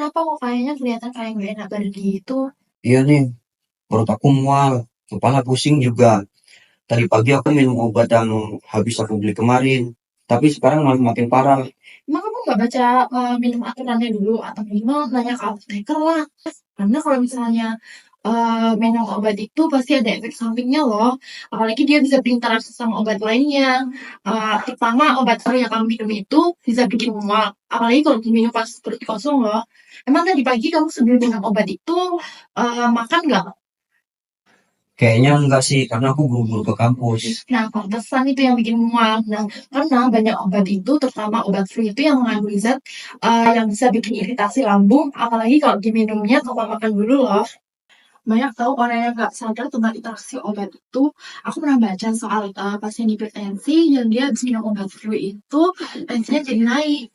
kenapa kok kayaknya kelihatan kayak nggak enak badan gitu? Iya nih, perut aku mual, kepala pusing juga. Tadi pagi aku minum obat yang habis aku beli kemarin, tapi sekarang malah makin parah. Emang kamu nggak baca minum aturannya dulu atau minimal nanya ke apoteker lah. Karena kalau misalnya minum obat itu pasti ada efek sampingnya loh. Apalagi dia bisa berinteraksi sama obat lainnya. Terutama obat yang kamu minum itu bisa bikin mual. Apalagi kalau diminum pas perut kosong loh. Emang tadi pagi kamu sebelum minum obat itu makan nggak? Kayaknya enggak sih, karena aku buru-buru ke kampus. Nah, pantesan itu yang bikin mual. Nah, karena banyak obat itu, terutama obat flu itu yang mengandung zat yang bisa bikin iritasi lambung, apalagi kalau diminumnya tanpa makan dulu loh. Banyak tahu orang yang nggak sadar tentang interaksi obat itu. Aku pernah baca soal pasien hipertensi yang dia habis minum obat flu itu tensinya jadi naik.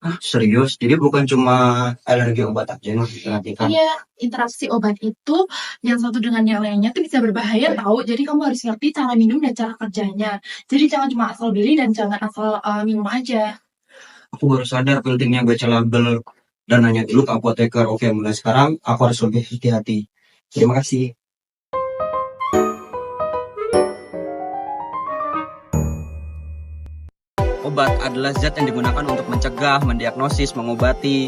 Ah, serius? Jadi bukan cuma alergi obat aja yang harus diperhatikan. Iya, interaksi obat itu yang satu dengan yang lainnya tuh bisa berbahaya tahu. Jadi kamu harus ngerti cara minum dan cara kerjanya. Jadi jangan cuma asal beli dan jangan asal minum aja. Aku baru sadar pentingnya baca label dan nanya dulu ke apoteker. Oke, mulai sekarang aku harus lebih hati-hati. Terima kasih. Obat adalah zat yang digunakan untuk mencegah, mendiagnosis, mengobati,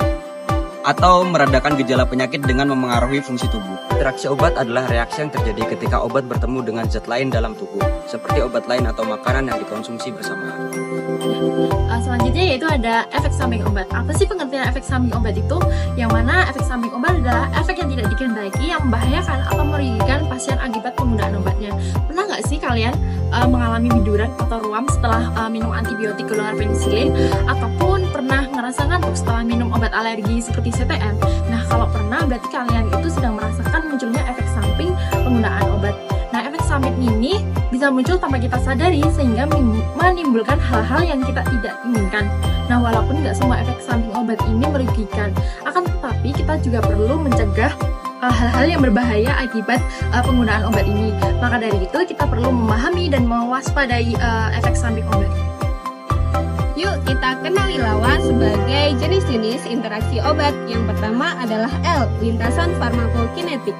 atau meredakan gejala penyakit dengan memengaruhi fungsi tubuh. Interaksi obat adalah reaksi yang terjadi ketika obat bertemu dengan zat lain dalam tubuh, seperti obat lain atau makanan yang dikonsumsi bersamaan. Selanjutnya yaitu ada efek samping obat. Apa sih pengertian efek samping obat itu? Yang mana efek samping obat adalah efek yang tidak dikehendaki yang membahayakan atau merugikan pasien akibat penggunaan obatnya. Pernah nggak sih kalian mengalami biduran atau ruam setelah minum antibiotik golongan penisilin, ataupun pernah ngerasa ngantuk setelah minum obat alergi seperti CTM? Nah, kalau pernah berarti kalian itu sedang merasakan munculnya efek samping penggunaan obat. Nah, efek samping ini bisa muncul tanpa kita sadari sehingga menimbulkan hal-hal yang kita tidak inginkan. Nah, walaupun nggak semua efek samping obat ini merugikan, akan tetapi kita juga perlu mencegah hal-hal yang berbahaya akibat penggunaan obat ini. Maka dari itu kita perlu memahami dan mewaspadai efek samping obat. Yuk kita kenali lawan sebagai jenis-jenis interaksi obat. Yang pertama adalah L, lintasan farmakokinetik,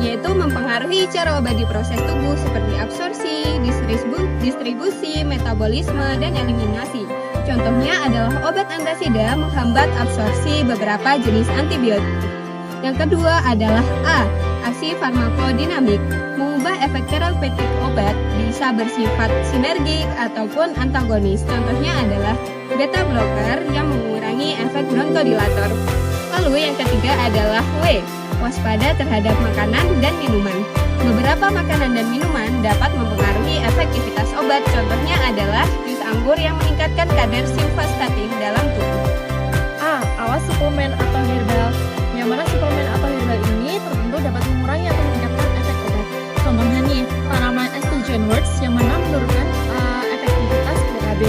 yaitu mempengaruhi cara obat diproses tubuh seperti absorpsi, distribusi, metabolisme, dan eliminasi. Contohnya adalah obat antasida menghambat absorpsi beberapa jenis antibiotik. Yang kedua adalah A, aksi farmakodinamik, mengubah efek terapeutik obat bisa bersifat sinergik ataupun antagonis. Contohnya adalah beta blocker yang mengurangi efek bronkodilator. Lalu yang ketiga adalah W, waspada terhadap makanan dan minuman. Beberapa makanan dan minuman dapat mempengaruhi efektivitas obat. Contohnya adalah jus anggur yang meningkatkan kadar simvastatin dalam tubuh. A, awas suplemen atau herbal. Yang mana suplemen atau herbal ini tertentu dapat mengurangi atau meningkatkan efek obat. Contohnya nih, tanaman estrogen works yang mana menurunkan efektivitas PKB.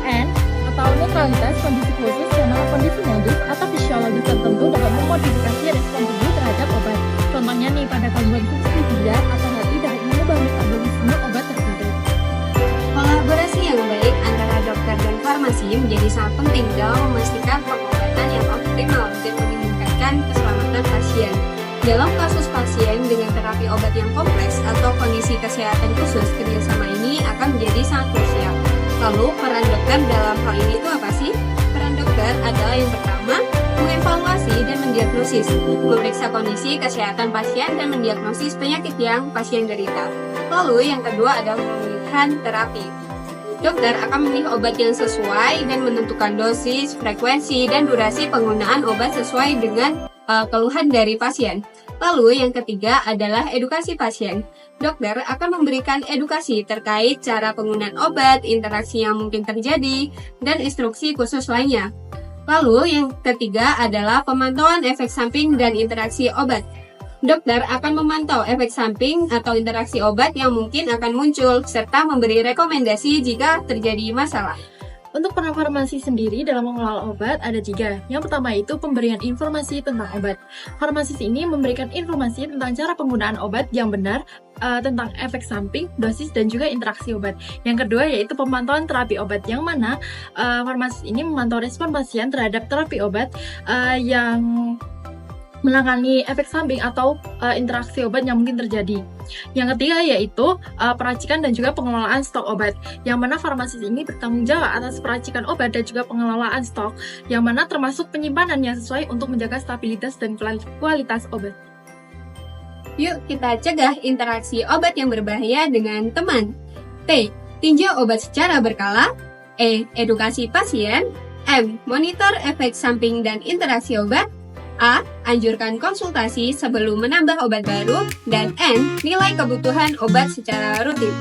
N, atau neutralitas kondisi khusus yang mana kondisi medis atau fisiologis tertentu dapat memodifikasi respon tubuh terhadap obat. Contohnya nih, pada gangguan fungsi ginjal atau hati dapat mengubah metabolisme obat tertentu. Kolaborasi yang baik antara dokter dan farmasi menjadi sangat penting dalam memastikan pengobatan yang optimal dan meningkatkan keselamatan pasien. Dalam kasus pasien dengan terapi obat yang kompleks atau kondisi kesehatan khusus, kerjasama ini akan menjadi sangat krusial. Lalu, peran dokter dalam hal ini itu apa sih? Peran dokter adalah yang pertama, mengevaluasi dan mendiagnosis, memeriksa kondisi kesehatan pasien dan mendiagnosis penyakit yang pasien derita. Lalu, yang kedua adalah pemilihan terapi. Dokter akan memilih obat yang sesuai dan menentukan dosis, frekuensi, dan durasi penggunaan obat sesuai dengan keluhan dari pasien. Lalu yang ketiga adalah edukasi pasien. Dokter akan memberikan edukasi terkait cara penggunaan obat, interaksi yang mungkin terjadi, dan instruksi khusus lainnya. Lalu yang ketiga adalah pemantauan efek samping dan interaksi obat. Dokter akan memantau efek samping atau interaksi obat yang mungkin akan muncul, serta memberi rekomendasi jika terjadi masalah. Untuk peran farmasi sendiri dalam mengelola obat ada 3. Yang pertama itu pemberian informasi tentang obat. Farmasis ini memberikan informasi tentang cara penggunaan obat yang benar, tentang efek samping, dosis, dan juga interaksi obat. Yang kedua yaitu pemantauan terapi obat, yang mana farmasis ini memantau respon pasien terhadap terapi obat yang menangani efek samping atau interaksi obat yang mungkin terjadi. Yang ketiga yaitu peracikan dan juga pengelolaan stok obat, yang mana farmasis ini bertanggung jawab atas peracikan obat dan juga pengelolaan stok, yang mana termasuk penyimpanan yang sesuai untuk menjaga stabilitas dan kualitas obat. Yuk kita cegah interaksi obat yang berbahaya dengan teman. T. Tinjau obat secara berkala. E. Edukasi pasien. M. Monitor efek samping dan interaksi obat. A. Anjurkan konsultasi sebelum menambah obat baru. Dan N. Nilai kebutuhan obat secara rutin.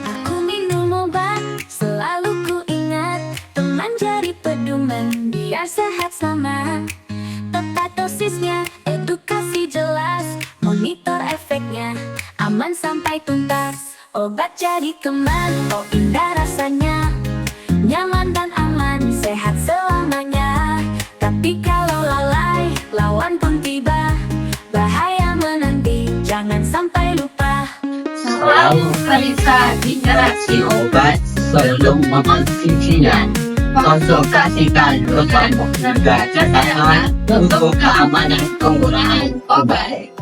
Aku minum obat, selalu ku ingat. Teman jadi pedoman, biar sehat sama. Tepat dosisnya, edukasi jelas. Monitor efeknya, aman sampai tuntas. Obat jadi teman, oh indah rasanya. Nyaman dan aman, sehat selamanya. Tapi kalau lalai, lawan pun tiba. Bahaya menanti, jangan sampai lupa. Selalu periksa interaksi obat sebelum mengonsumsinya. Konsultasikan dokter juga kesehatan untuk keamanan penggunaan obat.